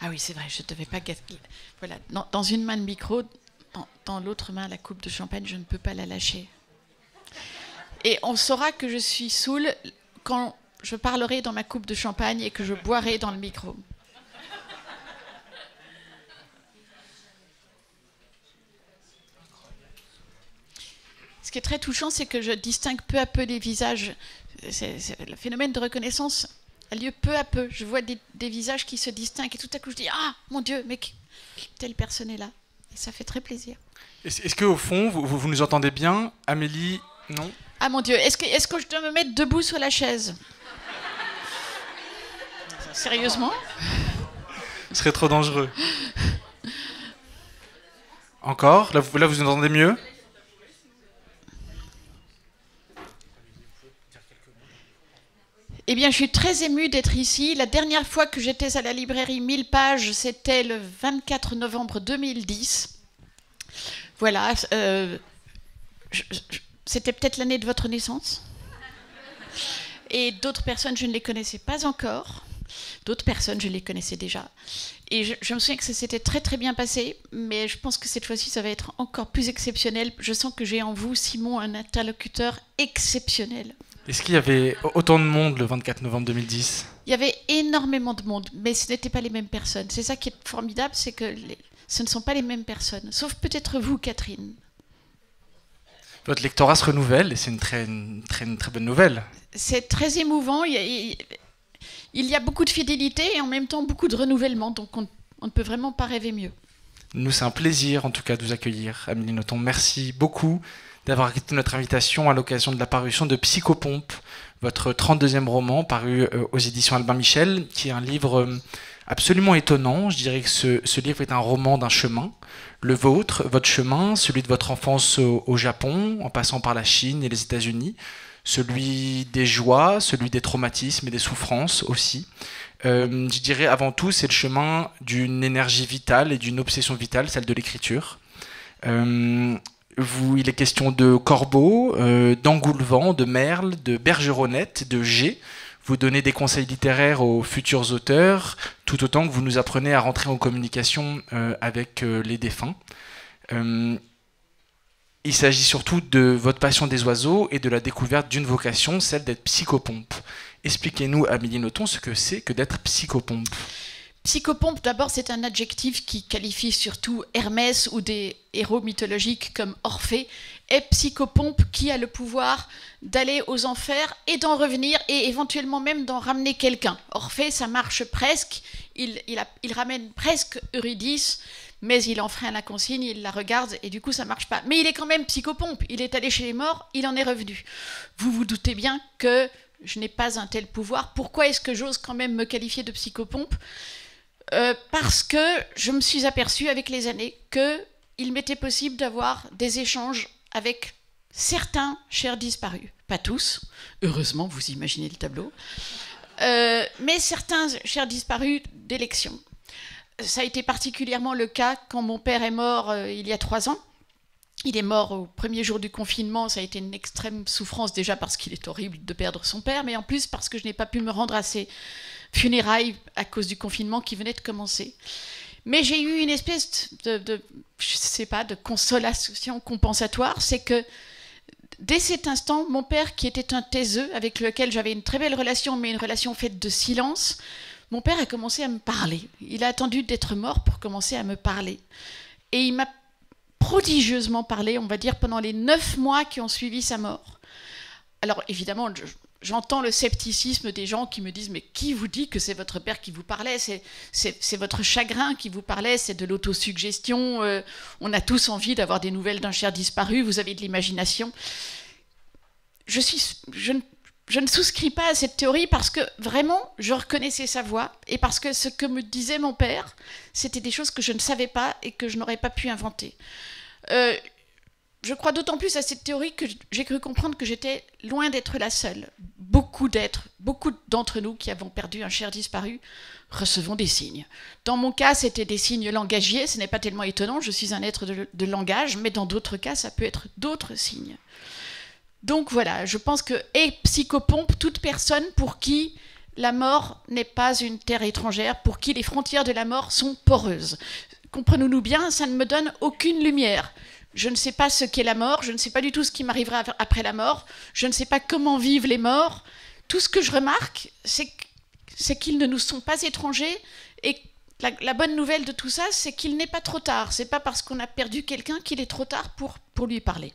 Ah oui, c'est vrai, je ne devais pas... Voilà, dans une main le micro, dans l'autre main la coupe de champagne, je ne peux pas la lâcher. Et on saura que je suis saoule quand je parlerai dans ma coupe de champagne et que je boirai dans le micro. Ce qui est très touchant, c'est que je distingue peu à peu les visages. Le phénomène de reconnaissance a lieu peu à peu. Je vois des visages qui se distinguent et tout à coup je dis « Ah, mon Dieu, mais telle personne est là ». Et ça fait très plaisir. Est-ce qu'au fond, vous nous entendez bien? Amélie, non? Ah mon Dieu, est-ce que je dois me mettre debout sur la chaise? Sérieusement? Ce serait trop dangereux. Encore? Là, vous nous entendez mieux? Eh bien, je suis très émue d'être ici. La dernière fois que j'étais à la librairie 1000 pages, c'était le 24 novembre 2010. Voilà. C'était peut-être l'année de votre naissance. Et d'autres personnes, je ne les connaissais pas encore. D'autres personnes, je les connaissais déjà. Et je me souviens que ça s'était très très bien passé, mais je pense que cette fois-ci, ça va être encore plus exceptionnel. Je sens que j'ai en vous, Simon, un interlocuteur exceptionnel. Est-ce qu'il y avait autant de monde le 24 novembre 2010? Il y avait énormément de monde, mais ce n'étaient pas les mêmes personnes. C'est ça qui est formidable, c'est que ce ne sont pas les mêmes personnes. Sauf peut-être vous, Catherine. Votre lectorat se renouvelle, et c'est une très bonne nouvelle. C'est très émouvant. Il y a beaucoup de fidélité et en même temps beaucoup de renouvellement. Donc on ne peut vraiment pas rêver mieux. Nous, c'est un plaisir, en tout cas, de vous accueillir. Amélie Nothomb, merci beaucoup d'avoir accepté notre invitation à l'occasion de la parution de Psychopompe, votre 32e roman paru aux éditions Albin Michel, qui est un livre absolument étonnant. Je dirais que ce livre est un roman d'un chemin, le vôtre, votre chemin, celui de votre enfance au Japon, en passant par la Chine et les États-Unis, celui des joies, celui des traumatismes et des souffrances aussi. Je dirais avant tout, c'est le chemin d'une énergie vitale et d'une obsession vitale, celle de l'écriture. Il est question de corbeaux, d'engoulevent, de merle, de bergeronnette, de G. Vous donnez des conseils littéraires aux futurs auteurs, tout autant que vous nous apprenez à rentrer en communication avec les défunts. Il s'agit surtout de votre passion des oiseaux et de la découverte d'une vocation, celle d'être psychopompe. Expliquez-nous, Amélie Nothomb, ce que c'est que d'être psychopompe. Psychopompe, d'abord, c'est un adjectif qui qualifie surtout Hermès ou des héros mythologiques comme Orphée. Et psychopompe qui a le pouvoir d'aller aux enfers et d'en revenir et éventuellement même d'en ramener quelqu'un. Orphée, ça marche presque. Il ramène presque Eurydice, mais il enfreint la consigne, il la regarde et du coup ça marche pas. Mais il est quand même psychopompe. Il est allé chez les morts, il en est revenu. Vous vous doutez bien que je n'ai pas un tel pouvoir. Pourquoi est-ce que j'ose quand même me qualifier de psychopompe ? Parce que je me suis aperçue avec les années qu'il m'était possible d'avoir des échanges avec certains chers disparus. Pas tous, heureusement, vous imaginez le tableau, mais certains chers disparus d'élection. Ça a été particulièrement le cas quand mon père est mort il y a 3 ans. Il est mort au premier jour du confinement, ça a été une extrême souffrance déjà parce qu'il est horrible de perdre son père, mais en plus parce que je n'ai pas pu me rendre à ses funérailles à cause du confinement qui venait de commencer. Mais j'ai eu une espèce de consolation compensatoire, c'est que dès cet instant, mon père, qui était un taiseux, avec lequel j'avais une très belle relation, mais une relation faite de silence, mon père a commencé à me parler. Il a attendu d'être mort pour commencer à me parler. Et il m'a prodigieusement parlé, on va dire, pendant les 9 mois qui ont suivi sa mort. Alors évidemment, j'entends le scepticisme des gens qui me disent « Mais qui vous dit que c'est votre père qui vous parlait ? C'est votre chagrin qui vous parlait, c'est de l'autosuggestion. On a tous envie d'avoir des nouvelles d'un cher disparu, vous avez de l'imagination. » Je ne souscris pas à cette théorie parce que vraiment, je reconnaissais sa voix et parce que ce que me disait mon père, c'était des choses que je ne savais pas et que je n'aurais pas pu inventer. Je crois d'autant plus à cette théorie que j'ai cru comprendre que j'étais loin d'être la seule. Beaucoup d'entre nous qui avons perdu un cher disparu recevons des signes. Dans mon cas, c'était des signes langagiers, ce n'est pas tellement étonnant, je suis un être de langage, mais dans d'autres cas, ça peut être d'autres signes. Donc voilà, je pense que, et psychopompe, toute personne pour qui la mort n'est pas une terre étrangère, pour qui les frontières de la mort sont poreuses. Comprenons-nous bien, ça ne me donne aucune lumière. Je ne sais pas ce qu'est la mort, je ne sais pas du tout ce qui m'arrivera après la mort, je ne sais pas comment vivent les morts. Tout ce que je remarque, c'est qu'ils ne nous sont pas étrangers, et la bonne nouvelle de tout ça, c'est qu'il n'est pas trop tard. C'est pas parce qu'on a perdu quelqu'un qu'il est trop tard pour lui parler.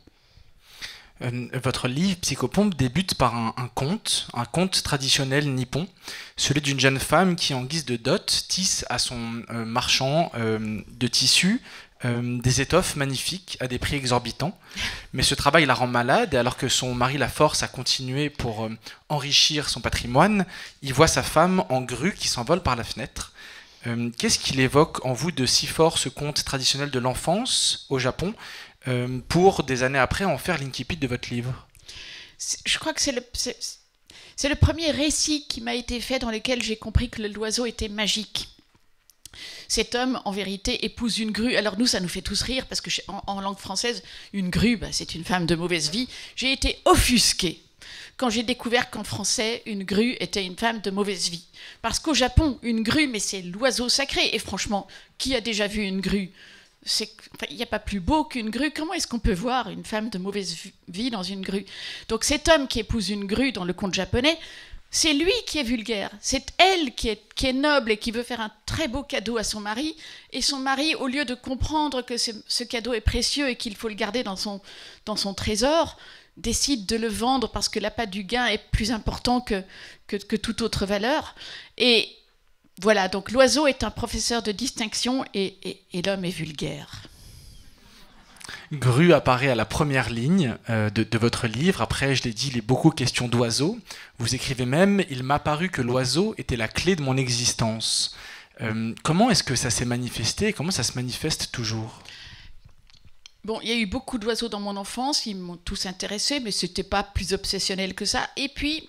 Votre livre Psychopompe débute par un conte traditionnel nippon, celui d'une jeune femme qui, en guise de dot, tisse à son marchand de tissus des étoffes magnifiques à des prix exorbitants. Mais ce travail la rend malade, et alors que son mari la force à continuer pour enrichir son patrimoine, il voit sa femme en grue qui s'envole par la fenêtre. Qu'est-ce qu'il évoque en vous de si fort, ce conte traditionnel de l'enfance au Japon, pour des années après en faire l'incipit de votre livre? Je crois que c'est le premier récit qui m'a été fait dans lequel j'ai compris que l'oiseau était magique. Cet homme, en vérité, épouse une grue. Alors nous, ça nous fait tous rire, parce que en langue française, une grue, c'est une femme de mauvaise vie. J'ai été offusquée quand j'ai découvert qu'en français, une grue était une femme de mauvaise vie. Parce qu'au Japon, une grue, mais c'est l'oiseau sacré. Et franchement, qui a déjà vu une grue? Il n'y a pas plus beau qu'une grue. Comment est-ce qu'on peut voir une femme de mauvaise vie dans une grue? Donc cet homme qui épouse une grue dans le conte japonais, c'est lui qui est vulgaire. C'est elle qui est noble et qui veut faire un très beau cadeau à son mari. Et son mari, au lieu de comprendre que ce cadeau est précieux et qu'il faut le garder dans son trésor, décide de le vendre parce que l'appât du gain est plus important que toute autre valeur. Et voilà, donc l'oiseau est un professeur de distinction et l'homme est vulgaire. Grue apparaît à la première ligne de votre livre. Après, je l'ai dit, il est beaucoup question d'oiseau. Vous écrivez même « Il m'a paru que l'oiseau était la clé de mon existence ». Comment est-ce que ça s'est manifesté et comment ça se manifeste toujours? Bon, il y a eu beaucoup d'oiseaux dans mon enfance, ils m'ont tous intéressé, mais c'était pas plus obsessionnel que ça. Et puis,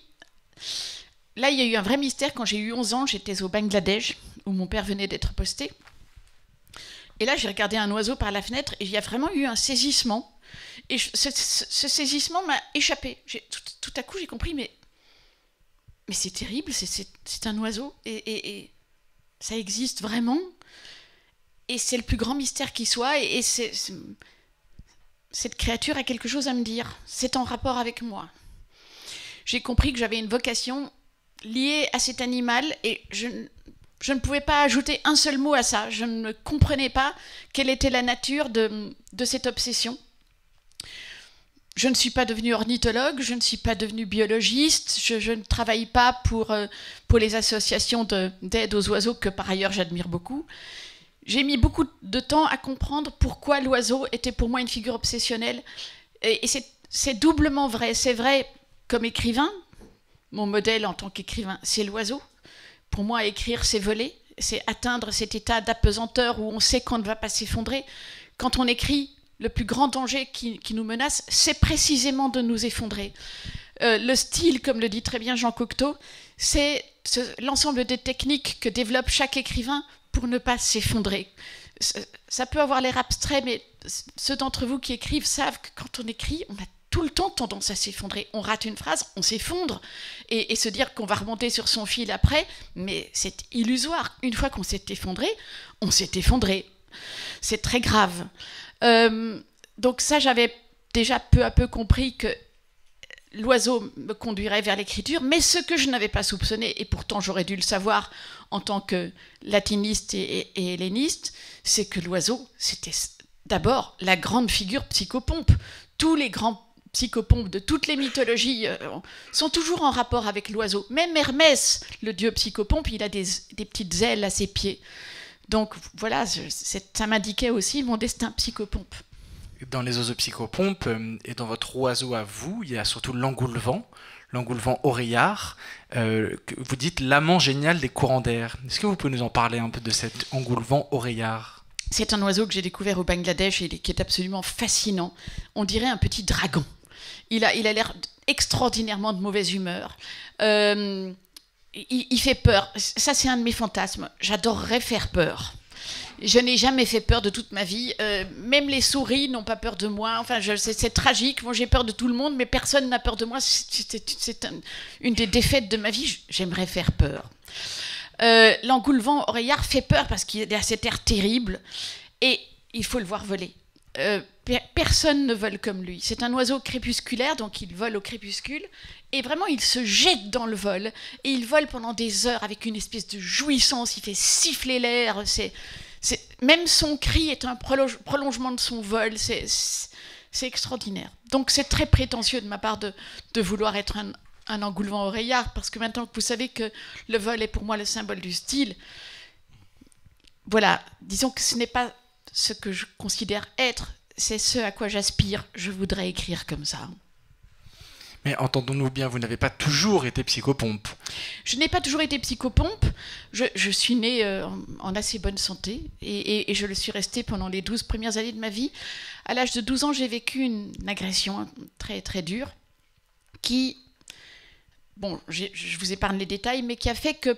là, il y a eu un vrai mystère. Quand j'ai eu 11 ans, j'étais au Bangladesh, où mon père venait d'être posté. Et là, j'ai regardé un oiseau par la fenêtre et il y a vraiment eu un saisissement. Et ce saisissement m'a échappé. Tout à coup, j'ai compris, mais c'est terrible, c'est un oiseau. Et ça existe vraiment. Et c'est le plus grand mystère qui soit. Et cette créature a quelque chose à me dire. C'est en rapport avec moi. J'ai compris que j'avais une vocation liée à cet animal et je ne pouvais pas ajouter un seul mot à ça. Je ne comprenais pas quelle était la nature de cette obsession. Je ne suis pas devenue ornithologue, je ne suis pas devenue biologiste, je ne travaille pas pour les associations d'aide aux oiseaux, que par ailleurs j'admire beaucoup. J'ai mis beaucoup de temps à comprendre pourquoi l'oiseau était pour moi une figure obsessionnelle. Et c'est doublement vrai. C'est vrai comme écrivain. Mon modèle en tant qu'écrivain, c'est l'oiseau. Pour moi, écrire, c'est voler. C'est atteindre cet état d'apesanteur où on sait qu'on ne va pas s'effondrer. Quand on écrit, le plus grand danger qui nous menace, c'est précisément de nous effondrer. Le style, comme le dit très bien Jean Cocteau, c'est l'ensemble des techniques que développe chaque écrivain pour ne pas s'effondrer. Ça peut avoir l'air abstrait, mais ceux d'entre vous qui écrivent savent que quand on écrit, on a tout le temps tendance à s'effondrer. On rate une phrase, on s'effondre. Et se dire qu'on va remonter sur son fil après, mais c'est illusoire. Une fois qu'on s'est effondré, on s'est effondré. C'est très grave. Donc ça, j'avais déjà peu à peu compris que l'oiseau me conduirait vers l'écriture, mais ce que je n'avais pas soupçonné, et pourtant j'aurais dû le savoir en tant que latiniste et helléniste, c'est que l'oiseau, c'était d'abord la grande figure psychopompe. Tous les grands psychopompes de toutes les mythologies sont toujours en rapport avec l'oiseau. Même Hermès, le dieu psychopompe, il a des petites ailes à ses pieds. Donc voilà, ça m'indiquait aussi mon destin psychopompe. Dans les oiseaux psychopompes et dans votre oiseau à vous, il y a surtout l'engoulevent oreillard. Vous dites l'amant génial des courants d'air. Est-ce que vous pouvez nous en parler un peu de cet engoulevent oreillard? C'est un oiseau que j'ai découvert au Bangladesh et qui est absolument fascinant. On dirait un petit dragon. Il a l'air extraordinairement de mauvaise humeur. Il fait peur. Ça, c'est un de mes fantasmes. J'adorerais faire peur. Je n'ai jamais fait peur de toute ma vie. Même les souris n'ont pas peur de moi. Enfin, c'est tragique. Moi, j'ai peur de tout le monde, mais personne n'a peur de moi. C'est une des défaites de ma vie. J'aimerais faire peur. L'engoulevent oreillard fait peur parce qu'il a cet air terrible et il faut le voir voler. Personne ne vole comme lui. C'est un oiseau crépusculaire, donc il vole au crépuscule et vraiment il se jette dans le vol et il vole pendant des heures avec une espèce de jouissance. Il fait siffler l'air. Même son cri est un prolongement de son vol. C'est extraordinaire. Donc c'est très prétentieux de ma part de vouloir être un engoulevent oreillard, parce que maintenant que vous savez que le vol est pour moi le symbole du style, voilà, disons que ce n'est pas ce que je considère être, c'est ce à quoi j'aspire. Je voudrais écrire comme ça. Mais entendons-nous bien, vous n'avez pas toujours été psychopompe. Je n'ai pas toujours été psychopompe. Je suis née en assez bonne santé et je le suis restée pendant les 12 premières années de ma vie. À l'âge de 12 ans, j'ai vécu une agression très, très dure qui, bon, je vous épargne les détails, mais qui a fait que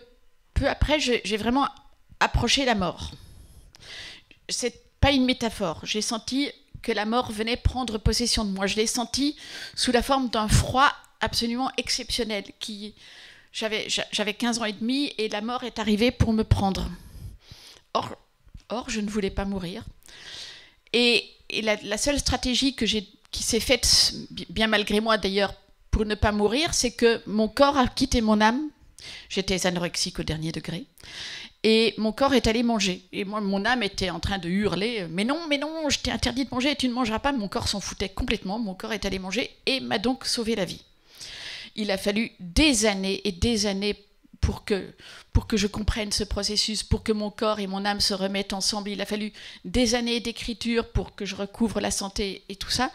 peu après, j'ai vraiment approché la mort. C'est pas une métaphore. J'ai senti que la mort venait prendre possession de moi. Je l'ai senti sous la forme d'un froid absolument exceptionnel. J'avais 15 ans et demi et la mort est arrivée pour me prendre. Or je ne voulais pas mourir. Et la seule stratégie qui s'est faite, bien malgré moi d'ailleurs, pour ne pas mourir, c'est que mon corps a quitté mon âme. J'étais anorexique au dernier degré. Et mon corps est allé manger. Et moi, mon âme était en train de hurler « Mais non, je t'ai interdit de manger et tu ne mangeras pas ». Mon corps s'en foutait complètement. Mon corps est allé manger et m'a donc sauvé la vie. Il a fallu des années et des années pour que je comprenne ce processus, pour que mon corps et mon âme se remettent ensemble. Il a fallu des années d'écriture pour que je recouvre la santé et tout ça.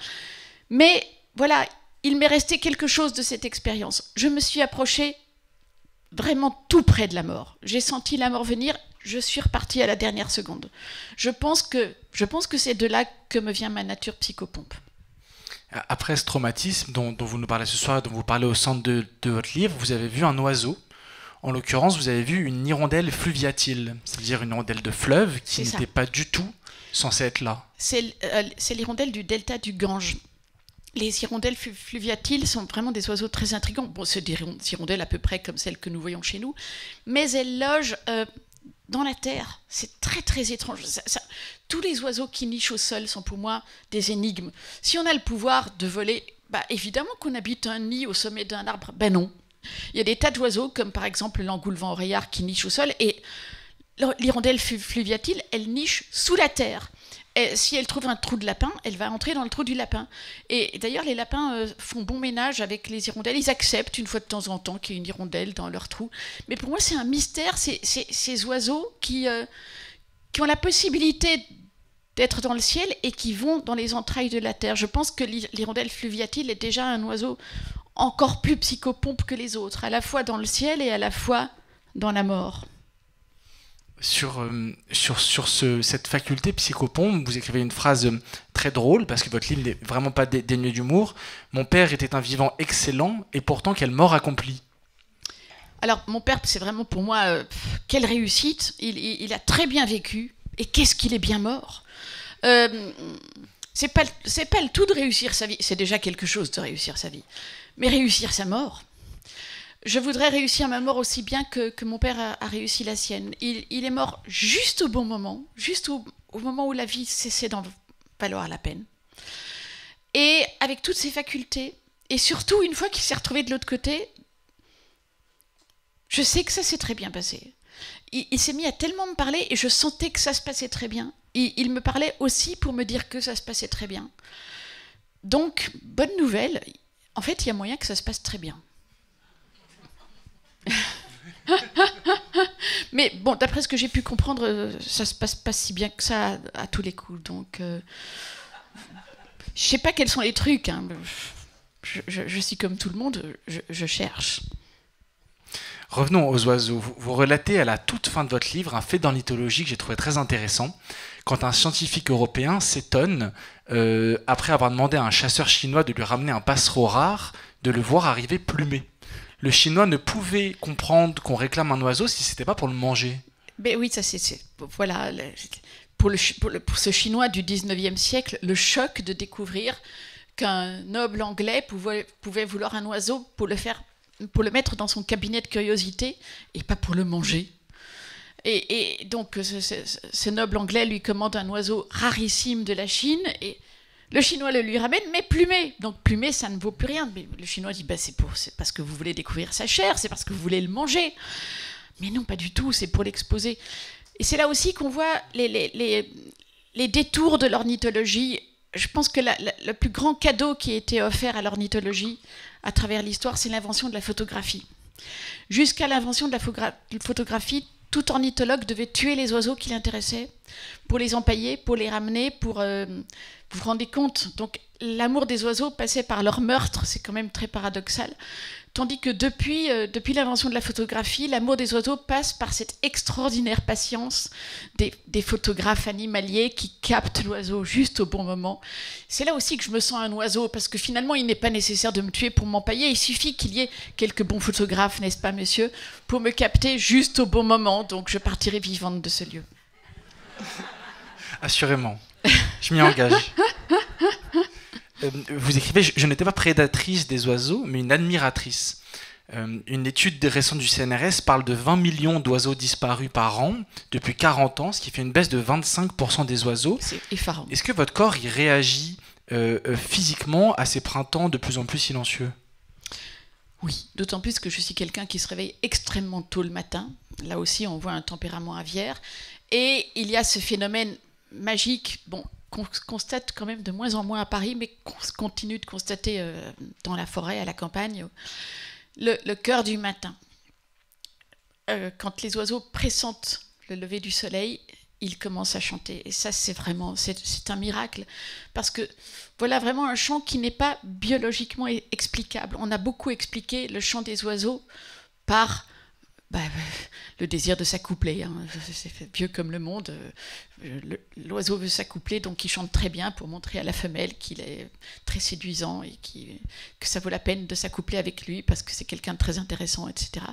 Mais voilà, il m'est resté quelque chose de cette expérience. Je me suis approchée vraiment tout près de la mort. J'ai senti la mort venir, je suis repartie à la dernière seconde. Je pense que c'est de là que me vient ma nature psychopompe. Après ce traumatisme dont vous nous parlez ce soir, dont vous parlez au centre de votre livre, vous avez vu un oiseau. En l'occurrence, vous avez vu une hirondelle fluviatile, c'est-à-dire une hirondelle de fleuve qui n'était pas du tout censée être là. C'est l'hirondelle du delta du Gange. Les hirondelles fluviatiles sont vraiment des oiseaux très intrigants. Bon, c'est des hirondelles à peu près comme celles que nous voyons chez nous, mais elles logent dans la terre. C'est très très étrange. Tous les oiseaux qui nichent au sol sont pour moi des énigmes. Si on a le pouvoir de voler, bah, évidemment qu'on habite un nid au sommet d'un arbre. Ben non. Il y a des tas d'oiseaux, comme par exemple l'engoulevent oreillard qui niche au sol, et l'hirondelle fluviatile, elle niche sous la terre. Et si elle trouve un trou de lapin, elle va entrer dans le trou du lapin. Et d'ailleurs, les lapins font bon ménage avec les hirondelles. Ils acceptent une fois de temps en temps qu'il y ait une hirondelle dans leur trou. Mais pour moi, c'est un mystère, ces oiseaux qui ont la possibilité d'être dans le ciel et qui vont dans les entrailles de la terre. Je pense que l'hirondelle fluviatile est déjà un oiseau encore plus psychopompe que les autres, à la fois dans le ciel et à la fois dans la mort. Sur cette faculté psychopompe, vous écrivez une phrase très drôle, parce que votre livre n'est vraiment pas dénué d'humour. « Mon père était un vivant excellent, et pourtant quelle mort accomplie ». Alors, mon père, c'est vraiment pour moi, quelle réussite. Il a très bien vécu, et qu'est-ce qu'il est bien mort. C'est pas le tout de réussir sa vie, c'est déjà quelque chose de réussir sa vie. Mais réussir sa mort... Je voudrais réussir ma mort aussi bien que mon père a réussi la sienne. Il est mort juste au bon moment, juste au moment où la vie cessait d'en valoir la peine. Et avec toutes ses facultés, et surtout une fois qu'il s'est retrouvé de l'autre côté, je sais que ça s'est très bien passé. Il s'est mis à tellement me parler et je sentais que ça se passait très bien. Il me parlait aussi pour me dire que ça se passait très bien. Donc, bonne nouvelle, en fait, il y a moyen que ça se passe très bien. Mais bon, d'après ce que j'ai pu comprendre, ça se passe pas si bien que ça à tous les coups. Donc, je sais pas quels sont les trucs. Hein. Je suis comme tout le monde, je cherche. Revenons aux oiseaux. Vous relatez à la toute fin de votre livre un fait d'ornithologie que j'ai trouvé très intéressant. Quand un scientifique européen s'étonne, après avoir demandé à un chasseur chinois de lui ramener un passereau rare, de le voir arriver plumé. Le Chinois ne pouvait comprendre qu'on réclame un oiseau si c'était pas pour le manger. Ben oui, ça voilà, pour ce Chinois du 19e siècle, le choc de découvrir qu'un noble anglais pouvait vouloir un oiseau pour le mettre dans son cabinet de curiosité et pas pour le manger. Et donc ce noble anglais lui commande un oiseau rarissime de la Chine et le Chinois le lui ramène, mais plumé. Donc plumé, ça ne vaut plus rien. Mais le Chinois dit, c'est parce que vous voulez découvrir sa chair, c'est parce que vous voulez le manger. Mais non, pas du tout, c'est pour l'exposer. Et c'est là aussi qu'on voit les détours de l'ornithologie. Je pense que le plus grand cadeau qui a été offert à l'ornithologie à travers l'histoire, c'est l'invention de la photographie. Jusqu'à l'invention de la photographie, tout ornithologue devait tuer les oiseaux qui l'intéressaient pour les empailler, pour les ramener, vous vous rendez compte? Donc l'amour des oiseaux passait par leur meurtre, c'est quand même très paradoxal. Tandis que depuis l'invention de la photographie, l'amour des oiseaux passe par cette extraordinaire patience des photographes animaliers qui captent l'oiseau juste au bon moment. C'est là aussi que je me sens un oiseau, parce que finalement, il n'est pas nécessaire de me tuer pour m'empailler. Il suffit qu'il y ait quelques bons photographes, n'est-ce pas, monsieur, pour me capter juste au bon moment. Donc je partirai vivante de ce lieu. Assurément. Je m'y engage. Vous écrivez, je n'étais pas prédatrice des oiseaux, mais une admiratrice. Une étude récente du CNRS parle de 20 millions d'oiseaux disparus par an depuis 40 ans, ce qui fait une baisse de 25% des oiseaux. C'est effarant. Est-ce que votre corps y réagit physiquement à ces printemps de plus en plus silencieux? Oui, d'autant plus que je suis quelqu'un qui se réveille extrêmement tôt le matin. Là aussi, on voit un tempérament aviaire. Et il y a ce phénomène magique, qu'on constate quand même de moins en moins à Paris, mais qu'on continue de constater dans la forêt, à la campagne, le cœur du matin. Quand les oiseaux pressentent le lever du soleil, ils commencent à chanter. Et ça, c'est un miracle. Parce que voilà vraiment un chant qui n'est pas biologiquement explicable. On a beaucoup expliqué le chant des oiseaux par le désir de s'accoupler, hein. C'est vieux comme le monde. L'oiseau veut s'accoupler, donc il chante très bien pour montrer à la femelle qu'il est très séduisant et que ça vaut la peine de s'accoupler avec lui parce que c'est quelqu'un de très intéressant, etc.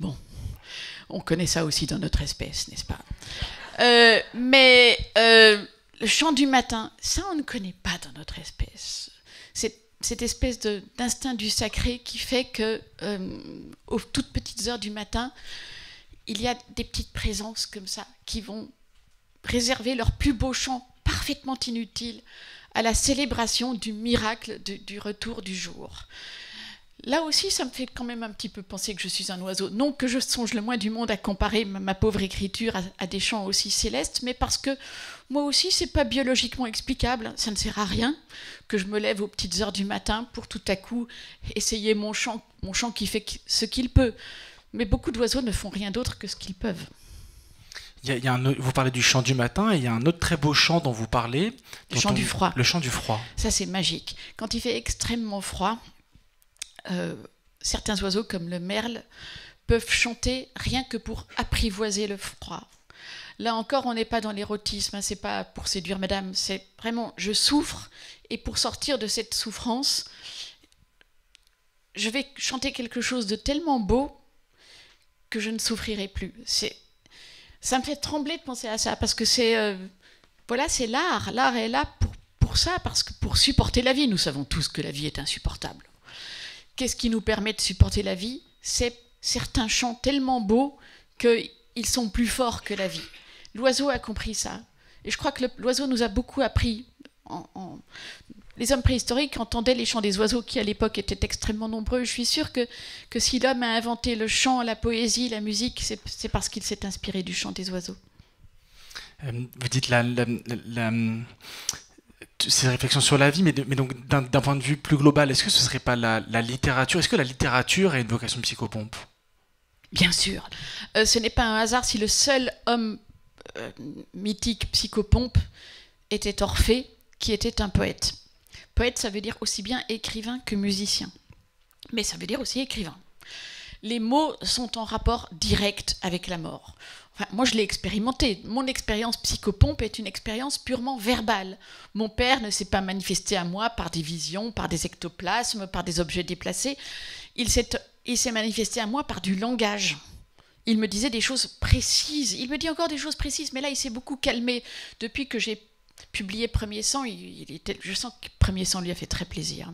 Bon, on connaît ça aussi dans notre espèce, n'est-ce pas? Mais le chant du matin, ça on ne connaît pas dans notre espèce. Cette espèce d'instinct du sacré qui fait que, aux toutes petites heures du matin, il y a des petites présences comme ça qui vont réserver leur plus beau chant parfaitement inutile à la célébration du miracle du retour du jour. Là aussi, ça me fait quand même un petit peu penser que je suis un oiseau. Non que je songe le moins du monde à comparer ma pauvre écriture à des chants aussi célestes, mais parce que moi aussi, c'est pas biologiquement explicable. Ça ne sert à rien que je me lève aux petites heures du matin pour tout à coup essayer mon chant qui fait ce qu'il peut. Mais beaucoup d'oiseaux ne font rien d'autre que ce qu'ils peuvent. Vous parlez du chant du matin, et il y a un autre très beau chant dont vous parlez. Le chant du froid. Le chant du froid. Ça, c'est magique. Quand il fait extrêmement froid, certains oiseaux comme le merle peuvent chanter rien que pour apprivoiser le froid. Là encore, on n'est pas dans l'érotisme, hein, c'est pas pour séduire madame, c'est vraiment je souffre et pour sortir de cette souffrance, je vais chanter quelque chose de tellement beau que je ne souffrirai plus. Ça me fait trembler de penser à ça parce que c'est l'art. L'art est là pour ça, parce que pour supporter la vie, nous savons tous que la vie est insupportable. Qu'est-ce qui nous permet de supporter la vie? C'est certains chants tellement beaux qu'ils sont plus forts que la vie. L'oiseau a compris ça. Et je crois que l'oiseau nous a beaucoup appris. Les hommes préhistoriques entendaient les chants des oiseaux qui, à l'époque, étaient extrêmement nombreux. Je suis sûre que si l'homme a inventé le chant, la poésie, la musique, c'est parce qu'il s'est inspiré du chant des oiseaux. Vous dites ces réflexions sur la vie, mais donc d'un point de vue plus global, est-ce que ce ne serait pas la littérature? Est-ce que la littérature a une vocation psychopompe? Bien sûr. Ce n'est pas un hasard si le seul homme mythique psychopompe était Orphée, qui était un poète. Poète, ça veut dire aussi bien écrivain que musicien. Mais ça veut dire aussi écrivain. Les mots sont en rapport direct avec la mort. Enfin, moi, je l'ai expérimenté. Mon expérience psychopompe est une expérience purement verbale. Mon père ne s'est pas manifesté à moi par des visions, par des ectoplasmes, par des objets déplacés. Il s'est manifesté à moi par du langage. il me disait des choses précises. Il me dit encore des choses précises, mais là, il s'est beaucoup calmé. Depuis que j'ai publié Premier Sang, je sens que Premier Sang lui a fait très plaisir.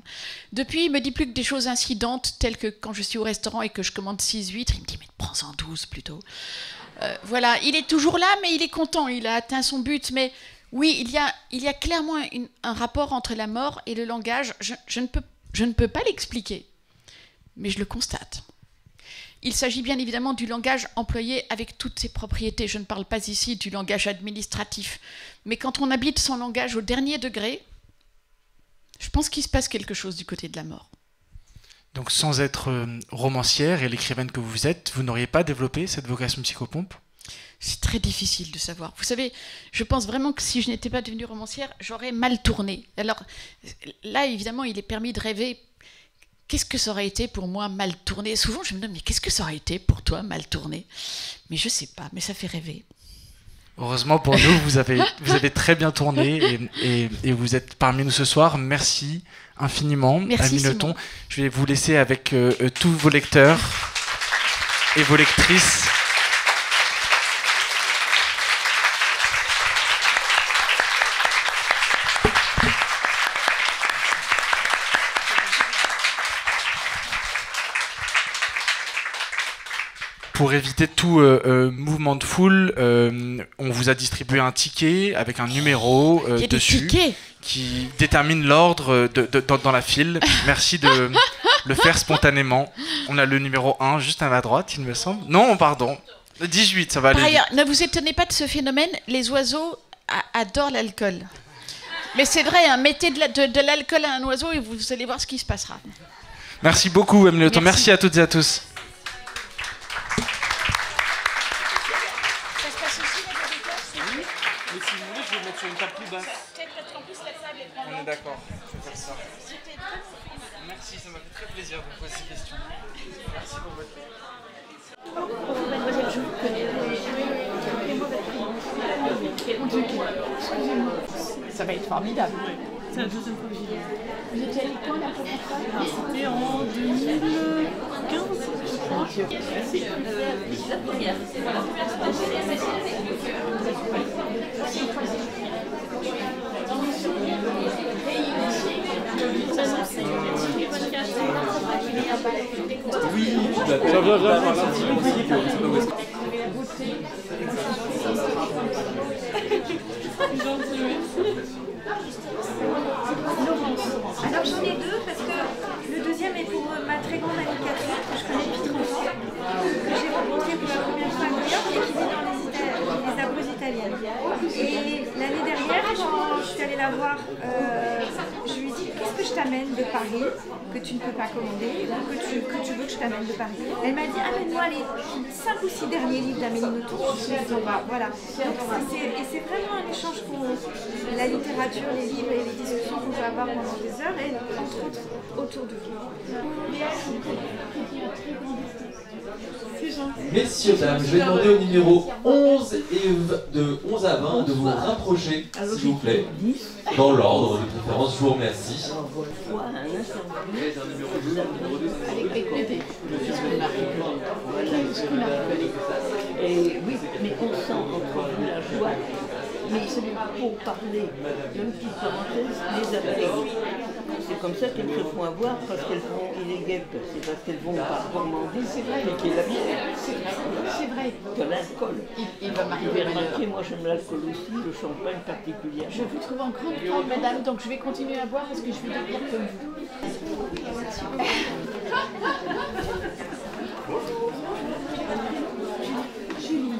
Depuis, il me dit plus que des choses incidentes, telles que quand je suis au restaurant et que je commande 6 huîtres, il me dit « mais prends-en 12 plutôt ». Voilà, il est toujours là, mais il est content, il a atteint son but. Mais oui, il y a clairement un rapport entre la mort et le langage. Je ne peux pas l'expliquer, mais je le constate. Il s'agit bien évidemment du langage employé avec toutes ses propriétés. Je ne parle pas ici du langage administratif. Mais quand on habite son langage au dernier degré, je pense qu'il se passe quelque chose du côté de la mort. Donc sans être romancière et l'écrivaine que vous êtes, vous n'auriez pas développé cette vocation psychopompe? C'est très difficile de savoir. Vous savez, je pense vraiment que si je n'étais pas devenue romancière, j'aurais mal tourné. Alors là, évidemment, il est permis de rêver. Qu'est-ce que ça aurait été pour moi mal tourné? Souvent, je me demande, mais qu'est-ce que ça aurait été pour toi mal tourné? Mais je ne sais pas, mais ça fait rêver. Heureusement pour nous, vous avez très bien tourné et vous êtes parmi nous ce soir. Merci infiniment, Merci, Amélie Nothomb. Je vais vous laisser avec tous vos lecteurs et vos lectrices. Pour éviter tout mouvement de foule, on vous a distribué un ticket avec un numéro dessus qui détermine l'ordre dans la file. Merci de le faire spontanément. On a le numéro 1 juste à la droite, il me semble. Non, pardon. 18, ça va aller. Par ailleurs, ne vous étonnez pas de ce phénomène, les oiseaux adorent l'alcool. Mais c'est vrai, hein, mettez de l'alcool à un oiseau et vous allez voir ce qui se passera. Merci beaucoup, Amélie Nothomb. Merci à toutes et à tous. Sur une table plus basse. On est d'accord, je vais faire ça. Merci, ça m'a fait très plaisir de vous poser ces questions. Merci pour votre temps. Mademoiselle, je vous connais. Ça va être formidable. C'est la deuxième fois que j'y vais. Vous étiez allé quand la première fois? C'était en 2015, je crois. La première. Oui, je Alors j'en ai deux parce que le deuxième est pour ma très grande amie Catherine que je connais depuis 30 ans, que j'ai rencontrée pour la première fois à New York et qui vit dans les Abruzzes italiennes. Et l'année dernière, quand je suis allée la voir, je lui ai dit qu'est-ce que je t'amène de Paris que tu ne peux pas commander, que tu veux que je t'amène de Paris. Elle m'a dit amène-moi les 5 ou 6 derniers livres d'Amélie Nothomb. Voilà. Et c'est vraiment un échange la littérature, les livres et les discussions qu'on peut avoir pendant des heures et entre autres autour de vous. Messieurs, dames, je vais demander au numéro 11 et de 11 à 20 de vous rapprocher, s'il vous plaît, dans l'ordre de préférence. Je vous remercie. Et oui, mais on sent entre vous la joie. Mais pour parler, même petite parenthèse, les abeilles. C'est comme ça qu'elles se font avoir parce qu'elles font les guêpes. C'est parce qu'elles vont par gourmandise. C'est vrai. Mais qu'il y a la bière. C'est vrai. De l'alcool. Il va m'arriver remarquer, moi j'aime l'alcool aussi, le champagne particulièrement. Je vous trouve en grande forme, madame, donc je vais continuer à boire parce que je vais devenir comme vous. Julie.